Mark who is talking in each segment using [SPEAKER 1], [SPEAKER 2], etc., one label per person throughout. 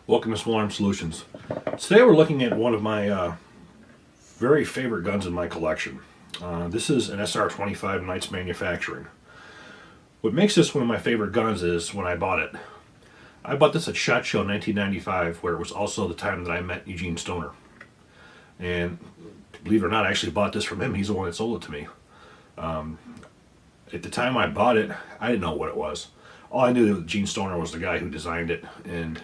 [SPEAKER 1] Welcome to Small Arm Solutions. Today we're looking at one of my very favorite guns in my collection. This is an SR25 Knights Manufacturing. What makes this one of my favorite guns is when I bought it. I bought this at SHOT Show 1995, where it was also the time that I met Eugene Stoner. And believe it or not, I actually bought this from him. He's the one that sold it to me. At the time I bought it, I didn't know what it was. All I knew that Gene Stoner was the guy who designed it, and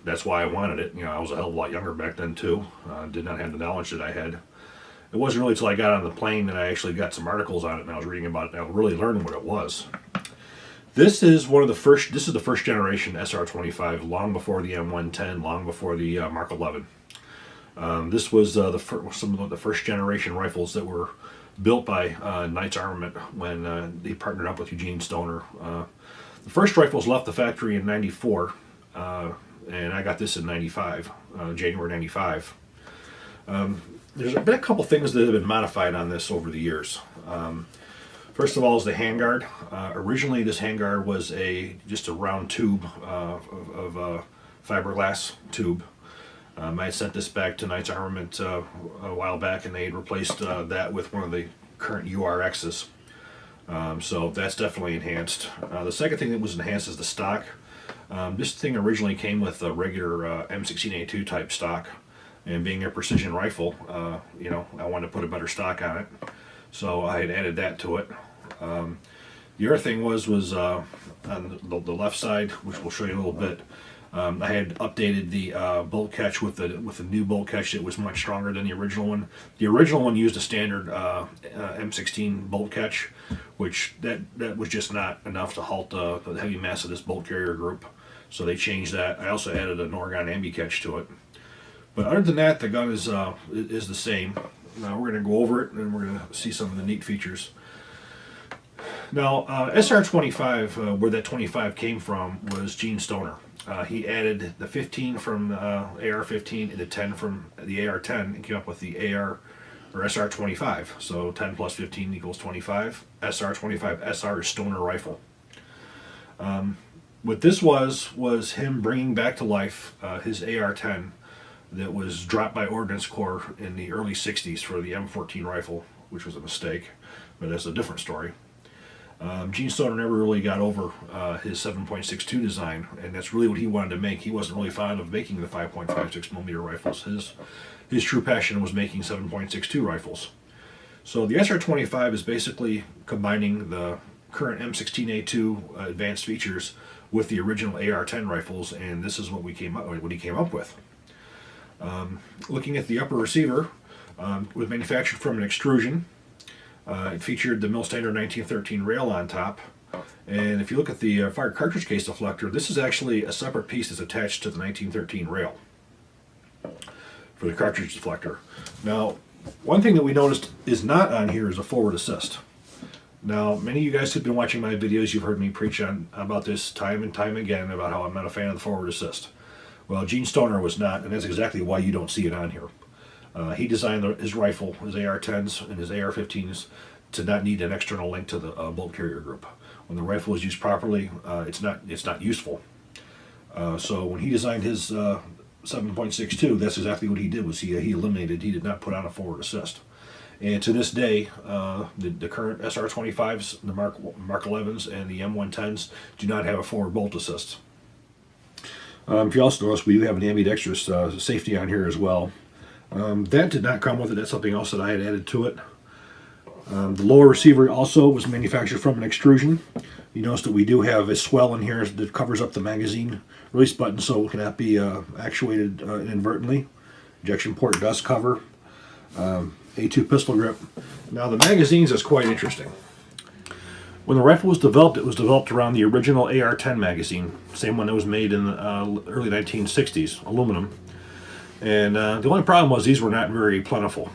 [SPEAKER 1] that's why I wanted it. You know, I was a hell of a lot younger back then too. Did not have the knowledge that I had. It wasn't really until I got on the plane that I actually got some articles on it, and I was reading about it, and I really learned what it was. This is the first generation SR25, long before the M110, long before the Mark 11. This was some of the first generation rifles that were built by Knights Armament when they partnered up with Eugene Stoner. The first rifles left the factory in '94. And I got this in '95, January '95. There's been a couple things that have been modified on this over the years. First of all is the handguard. Originally this handguard was just a round tube of fiberglass tube. I had sent this back to Knights Armament a while back, and they had replaced that with one of the current URXs. So that's definitely enhanced. The second thing that was enhanced is the stock. This thing originally came with a regular M16A2 type stock, and being a precision rifle, I wanted to put a better stock on it, so I had added that to it. The other thing was on the left side, which we'll show you in a little bit. I had updated the bolt catch with the new bolt catch that was much stronger than the original one. The original one used a standard M16 bolt catch, which that was just not enough to halt the heavy mass of this bolt carrier group. So they changed that. I also added an Oregon ambi catch to it. But other than that, the gun is the same. Now we're going to go over it, and we're going to see some of the neat features. Now, SR25, where that 25 came from, was Gene Stoner. He added the 15 from AR-15 and the 10 from the AR-10 and came up with the SR25. So 10 plus 15 equals 25. SR25. SR is Stoner rifle. What this was him bringing back to life his AR-10 that was dropped by Ordnance Corps in the early 60s for the M14 rifle, which was a mistake, but that's a different story. Gene Stoner never really got over his 7.62 design, and that's really what he wanted to make. He wasn't really fond of making the 5.56 millimeter rifles. His true passion was making 7.62 rifles. So the SR25 is basically combining the current M16A2 advanced features with the original AR-10 rifles, and this is what he came up with. Looking at the upper receiver, was manufactured from an extrusion. It featured the mill standard 1913 rail on top, and if you look at the fire cartridge case deflector, this is actually a separate piece that's attached to the 1913 rail for the cartridge deflector. Now, one thing that we noticed is not on here is a forward assist. Now, many of you guys who've been watching my videos, you've heard me preach about this time and time again about how I'm not a fan of the forward assist. Well, Gene Stoner was not, and that's exactly why you don't see it on here. He designed his rifle, his AR-10s and his AR-15s, to not need an external link to the bolt carrier group. When the rifle is used properly, it's not useful. So when he designed his 7.62, that's exactly what he did. He did not put on a forward assist. And to this day, the current SR25s, the Mark 11s, and the M110s do not have a forward bolt assist. If you also notice, we do have an ambidextrous safety on here as well. That did not come with it. That's something else that I had added to it. The lower receiver also was manufactured from an extrusion. You notice that we do have a swell in here that covers up the magazine release button, so it cannot be actuated inadvertently. Ejection port does cover. A2 pistol grip. Now the magazines is quite interesting. When the rifle was developed around the original AR-10 magazine, same one that was made in the early 1960s, aluminum. And the only problem was these were not very plentiful.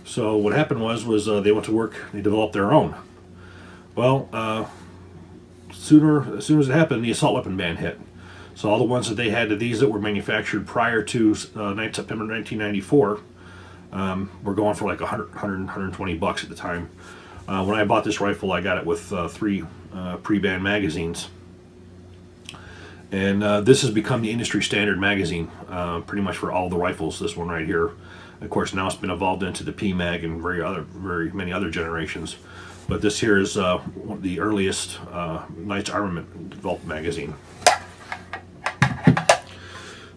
[SPEAKER 1] So what happened was they went to work, they developed their own. Well, as soon as it happened, the assault weapon ban hit. So all the ones that they had, these that were manufactured prior to September 1994, were going for like 120 bucks at the time. When I bought this rifle, I got it with 3 pre-ban magazines. And this has become the industry standard magazine, pretty much for all the rifles. This one right here, of course, now it's been evolved into the PMag and very many other generations. But this here is the earliest Knights Armament developed magazine.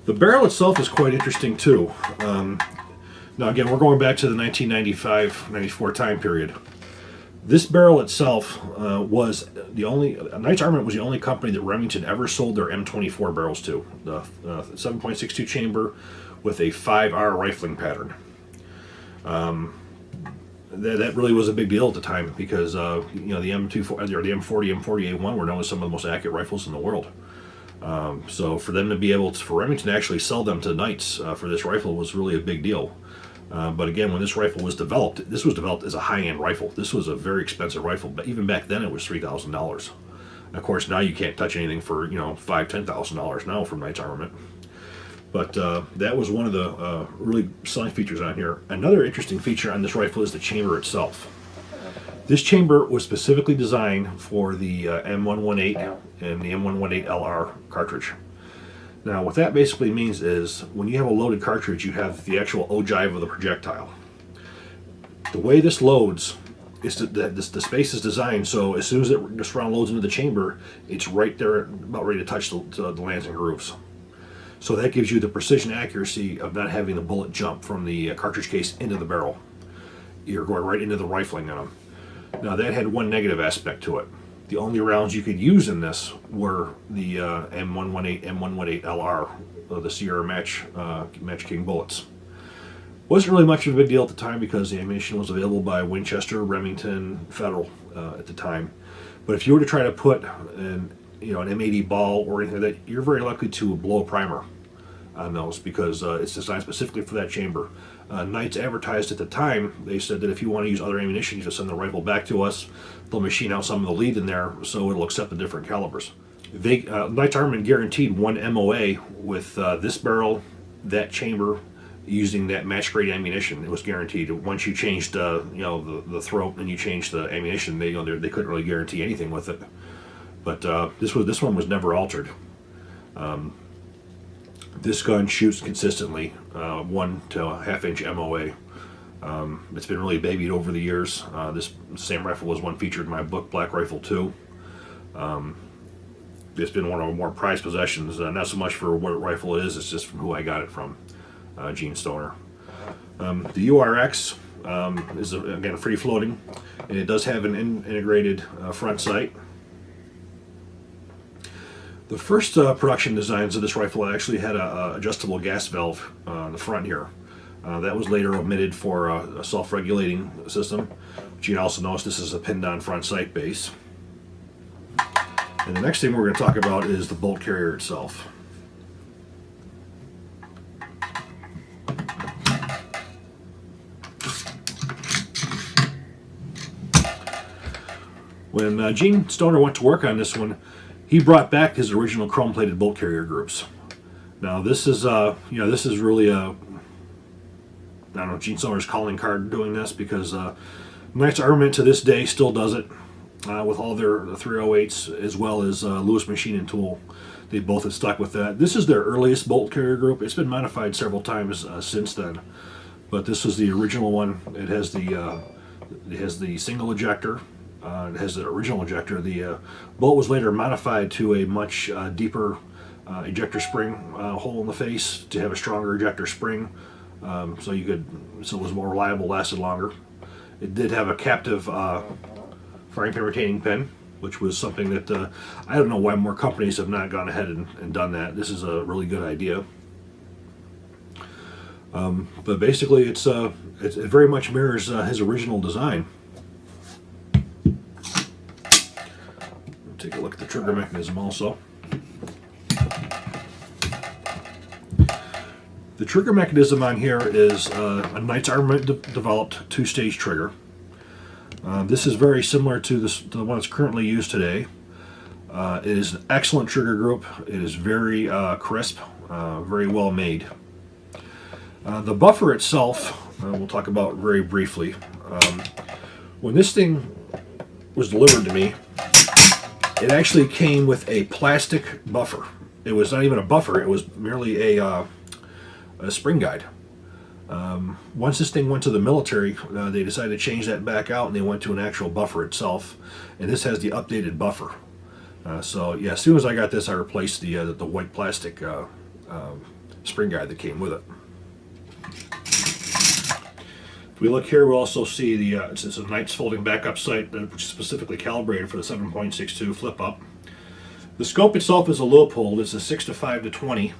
[SPEAKER 1] The barrel itself is quite interesting too. Now again, we're going back to the 1995-94 time period. This barrel itself was the only, Knights Armament was the only company that Remington ever sold their M24 barrels to. The 7.62 chamber with a 5R rifling pattern. That really was a big deal at the time because you know, the M24 or the M40, M40A1 were known as some of the most accurate rifles in the world. So for them to be able to, for Remington to actually sell them to Knights for this rifle was really a big deal. But again, when this rifle was developed, this was developed as a high-end rifle. This was a very expensive rifle, but even back then it was $3,000. Of course, now you can't touch anything for, you know, $5,000, $10,000 now from Knights Armament. But that was one of the really selling features on here. Another interesting feature on this rifle is the chamber itself. This chamber was specifically designed for the M118 and the M118LR cartridge. Now, what that basically means is when you have a loaded cartridge, you have the actual ogive of the projectile. The way this loads is that the space is designed so as soon as this round loads into the chamber, it's right there about ready to touch the lands and grooves. So that gives you the precision accuracy of not having the bullet jump from the cartridge case into the barrel. You're going right into the rifling on them. Now that had one negative aspect to it. The only rounds you could use in this were the M118, M118LR, the Sierra Match King bullets. Wasn't really much of a big deal at the time because the ammunition was available by Winchester, Remington, Federal at the time. But if you were to try to put an M80 ball or anything like that, you're very likely to blow a primer on those because it's designed specifically for that chamber. Knights advertised at the time, they said that if you want to use other ammunition, you just send the rifle back to us. They'll machine out some of the lead in there so it'll accept the different calibers. Knights Armament guaranteed one MOA with this barrel, that chamber, using that match grade ammunition. It was guaranteed. Once you changed the throat and you changed the ammunition, they couldn't really guarantee anything with it. But this one was never altered. This gun shoots consistently 1 to 1/2 inch MOA. It's been really babied over the years. This same rifle was one featured in my book, Black Rifle 2. It's been one of our more prized possessions, not so much for what rifle it is, it's just from who I got it from, Gene Stoner. The URX is, again, free floating, and it does have an integrated front sight. The first production designs of this rifle actually had a adjustable gas valve on the front here. That was later omitted for a self-regulating system. But you can also notice this is a pinned-on front sight base. And the next thing we're going to talk about is the bolt carrier itself. When Gene Stoner went to work on this one, he brought back his original chrome-plated bolt carrier groups. Now this is, this is really a, I don't know, Gene Stoner's calling card doing this because Knights Armament to this day still does it with all their 308s as well as Lewis Machine & Tool. They both have stuck with that. This is their earliest bolt carrier group. It's been modified several times since then, but this is the original one. It has the single ejector. It has the original ejector. The bolt was later modified to a much deeper ejector spring hole in the face to have a stronger ejector spring, so it was more reliable, lasted longer. It did have a captive firing pin retaining pin, which was something that I don't know why more companies have not gone ahead and done that. This is a really good idea. But basically, it very much mirrors his original design. Take a look at the trigger mechanism also. The trigger mechanism on here is a Knights Armament developed two-stage trigger. This is very similar to the one that's currently used today. It is an excellent trigger group. It is very crisp, very well made. The buffer itself, we'll talk about very briefly. When this thing was delivered to me, it actually came with a plastic buffer. it was not even a buffer. It was merely a spring guide. Once this thing went to the military, they decided to change that back out, and they went to an actual buffer itself. And this has the updated buffer. So yeah, as soon as I got this, I replaced the white plastic spring guide that came with it. If we look here, we'll also see it's a Knights folding backup sight, which is specifically calibrated for the 7.62 flip up. The scope itself is a Leupold. It's a 6-5-20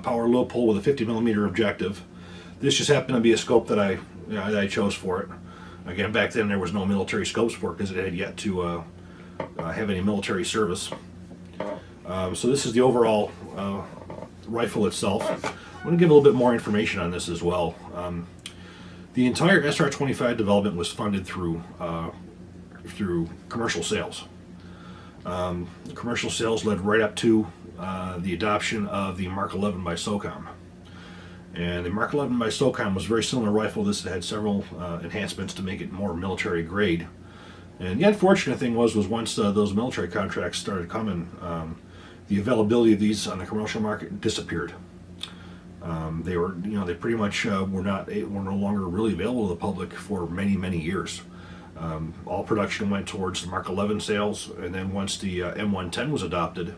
[SPEAKER 1] power Leupold with a 50mm objective. This just happened to be a scope that I chose for it. Again, back then there was no military scopes for it because it had yet to have any military service. So this is the overall rifle itself. I'm going to give a little bit more information on this as well. The entire SR25 development was funded through commercial sales. Commercial sales led right up to the adoption of the Mark 11 by SOCOM. And the Mark 11 by SOCOM was a very similar rifle. This had several enhancements to make it more military grade. And the unfortunate thing was once those military contracts started coming, the availability of these on the commercial market disappeared. They pretty much were no longer really available to the public for many years. All production went towards the Mark 11 sales, and then once the M110 was adopted,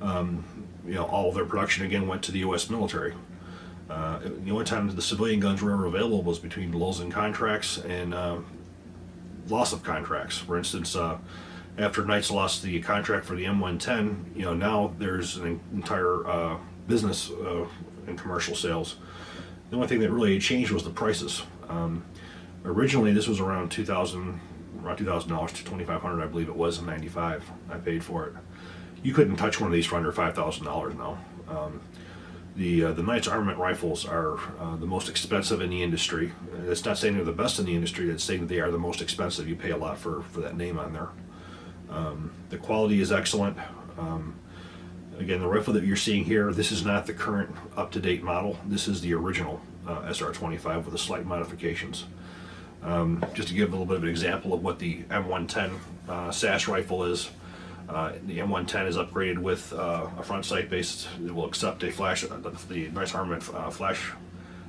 [SPEAKER 1] all of their production again went to the U.S. military. The only time the civilian guns were ever available was between lulls in contracts and loss of contracts. For instance, after Knights lost the contract for the M110, now there's an entire business in commercial sales. The only thing that really changed was the prices. Originally, this was around $2,000 to $2,500, I believe it was in '95. I paid for it. You couldn't touch one of these for under $5,000 now. The Knights Armament rifles are the most expensive in the industry. It's not saying they're the best in the industry, it's saying that they are the most expensive. You pay a lot for that name on there. The quality is excellent. Again, the rifle that you're seeing here, this is not the current up-to-date model. This is the original SR25 with the slight modifications. Just to give a little bit of an example of what the M110 SAS rifle is, the M110 is upgraded with a front sight base. It will accept a flash, the Knights Armament flash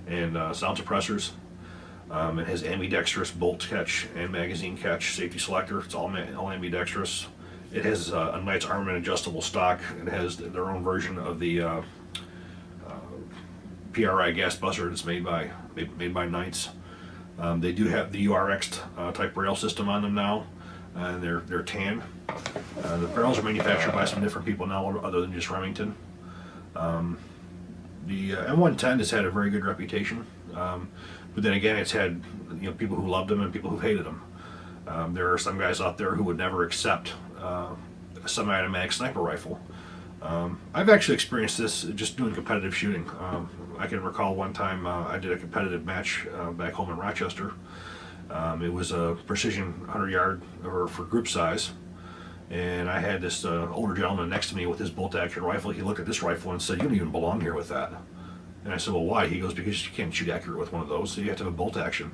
[SPEAKER 1] and sound suppressors. It has ambidextrous bolt catch and magazine catch, safety selector. It's all ambidextrous. It has a Knights Armament adjustable stock. It has their own version of the PRI gas buzzer that's made by Knights. They do have the URX type rail system on them now, and they're tan. The barrels are manufactured by some different people now, other than just Remington. The M110 has had a very good reputation, but then again, it's had people who loved them and people who hated them. There are some guys out there who would never accept a semi-automatic sniper rifle. I've actually experienced this just doing competitive shooting. I can recall one time I did a competitive match back home in Rochester. It was a precision 100-yard for group size, and I had this older gentleman next to me with his bolt-action rifle. He looked at this rifle and said, "You don't even belong here with that." And I said, "Well, why?" He goes, "Because you can't shoot accurate with one of those, so you have to have a bolt-action."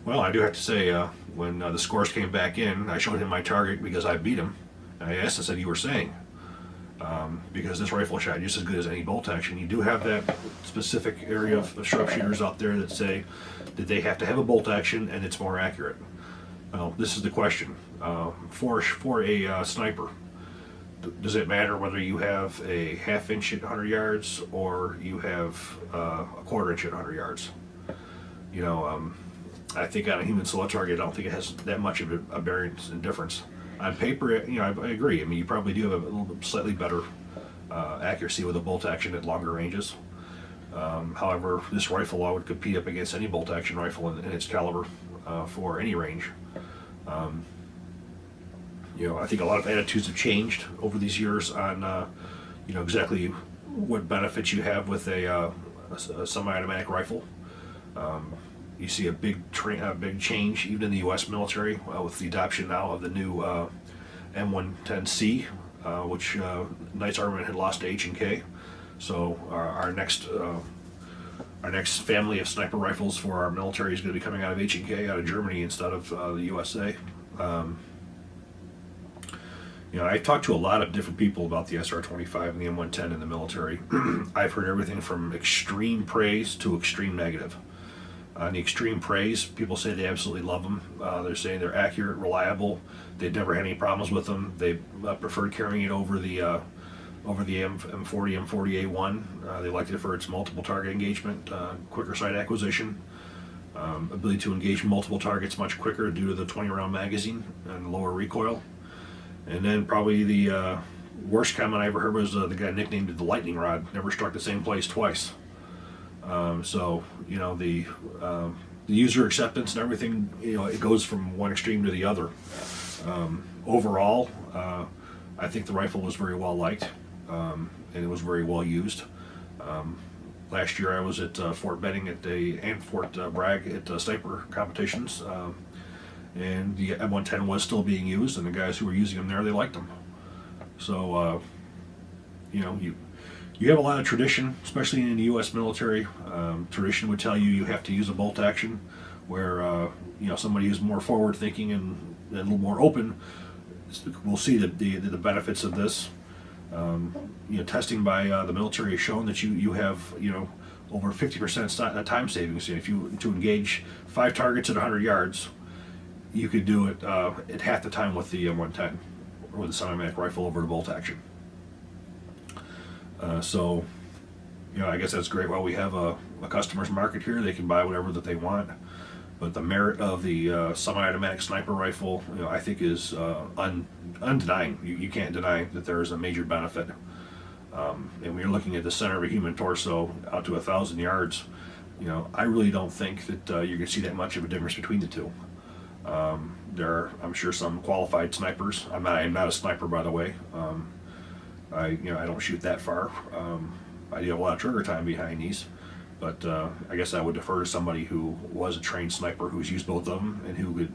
[SPEAKER 1] Well, I do have to say, when the scores came back in, I showed him my target because I beat him. And I asked, I said, "You were saying?" Because this rifle shot just as good as any bolt action. You do have that specific area of sharpshooters out there that say that they have to have a bolt action and it's more accurate. Well, this is the question. For a sniper, does it matter whether you have a half-inch at 100 yards or you have a quarter-inch at 100 yards? I think on a human slow target, I don't think it has that much of a variance in difference. On paper, I agree. I mean, you probably do have a little bit slightly better accuracy with a bolt action at longer ranges. However, this rifle I would compete up against any bolt action rifle in its caliber for any range. I think a lot of attitudes have changed over these years on exactly what benefits you have with a semi-automatic rifle. You see a big change even in the U.S. military with the adoption now of the new M110C, which Knights Armament had lost to H&K. So our next family of sniper rifles for our military is going to be coming out of H&K, out of Germany instead of the USA. You know, I've talked to a lot of different people about the SR25 and the M110 in the military. I've heard everything from extreme praise to extreme negative. On the extreme praise, people say they absolutely love them. They're saying they're accurate, reliable. They've never had any problems with them. They preferred carrying it over the M40, M40A1. They liked it for its multiple target engagement, quicker sight acquisition, ability to engage multiple targets much quicker due to the 20-round magazine and lower recoil. And then probably the worst comment I ever heard was the guy nicknamed it the lightning rod. Never struck the same place twice. So you know the user acceptance and everything. You know, it goes from one extreme to the other. Overall, I think the rifle was very well liked, and it was very well used. Last year I was at Fort Benning and Fort Bragg at sniper competitions. And the M110 was still being used, and the guys who were using them there, they liked them. So, you know, you have a lot of tradition, especially in the U.S. military. Tradition would tell you have to use a bolt action, where you know, somebody who's more forward thinking and a little more open will see the benefits of this. You know, testing by the military has shown that you have, you know, over 50% time savings. If you to engage 5 targets at 100 yards. You could do it at half the time with the M110 or with the semi-automatic rifle over the bolt action. So, you know, I guess that's great. While we have a customer's market here, they can buy whatever that they want. But the merit of the semi-automatic sniper rifle, you know, I think is undenying. You can't deny that there is a major benefit. And when you're looking at the center of a human torso out to 1,000 yards, you know, I really don't think that you're going to see that much of a difference between the two. There are, I'm sure, some qualified snipers. I'm not a sniper, by the way. I don't shoot that far. I do have a lot of trigger time behind these, but I guess I would defer to somebody who was a trained sniper who's used both of them and who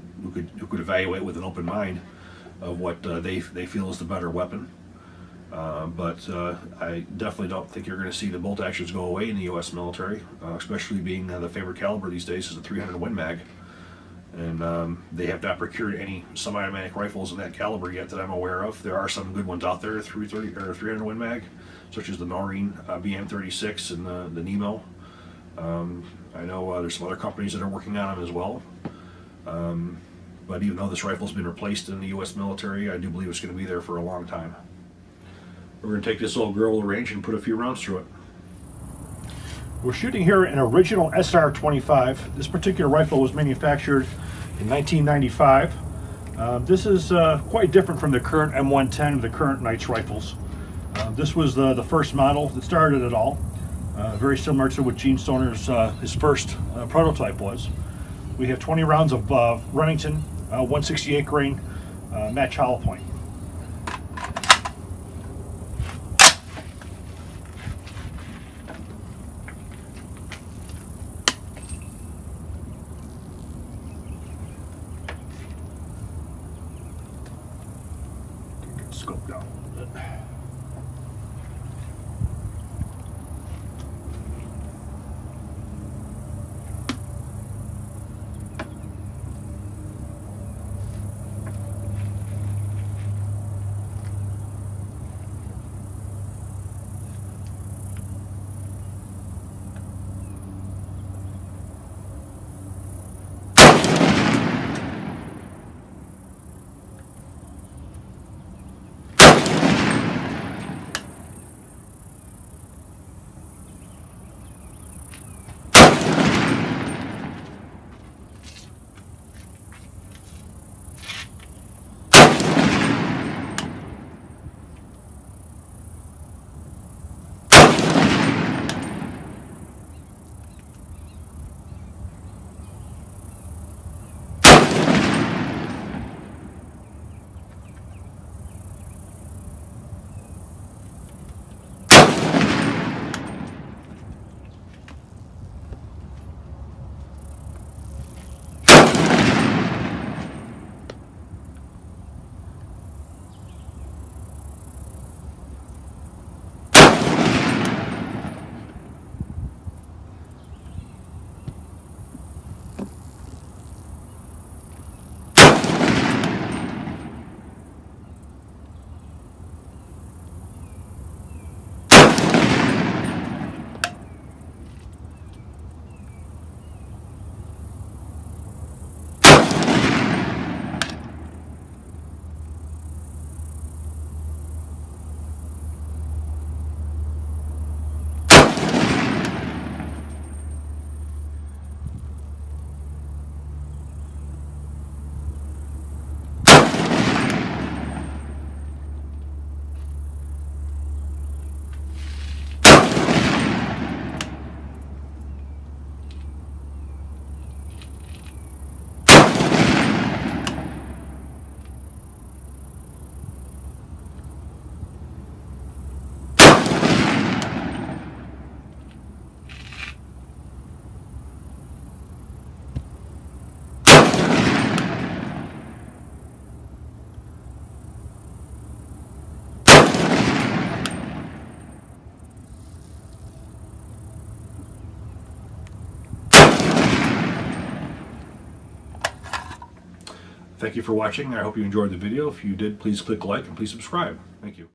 [SPEAKER 1] could evaluate with an open mind of what they feel is the better weapon. But I definitely don't think you're going to see the bolt actions go away in the U.S. military, especially being the favorite caliber these days is a 300 Win Mag. And they have not procured any semi-automatic rifles in that caliber yet that I'm aware of. There are some good ones out there, 300 Win Mag, such as the Noreen BM36 and the Nemo. I know there's some other companies that are working on them as well. But even though this rifle's been replaced in the U.S. military, I do believe it's going to be there for a long time. We're going to take this old girl to the range and put a few rounds through it. We're shooting here an original SR25. This particular rifle was manufactured in 1995. This is quite different from the current M110, the current Knights rifles. This was the first model that started it all. Very similar to what Gene Stoner's his first prototype was. We have 20 rounds of Remington 168 grain match hollow point. Scope down a little bit. Thank you for watching. I hope you enjoyed the video. If you did, please click like and please subscribe. Thank you.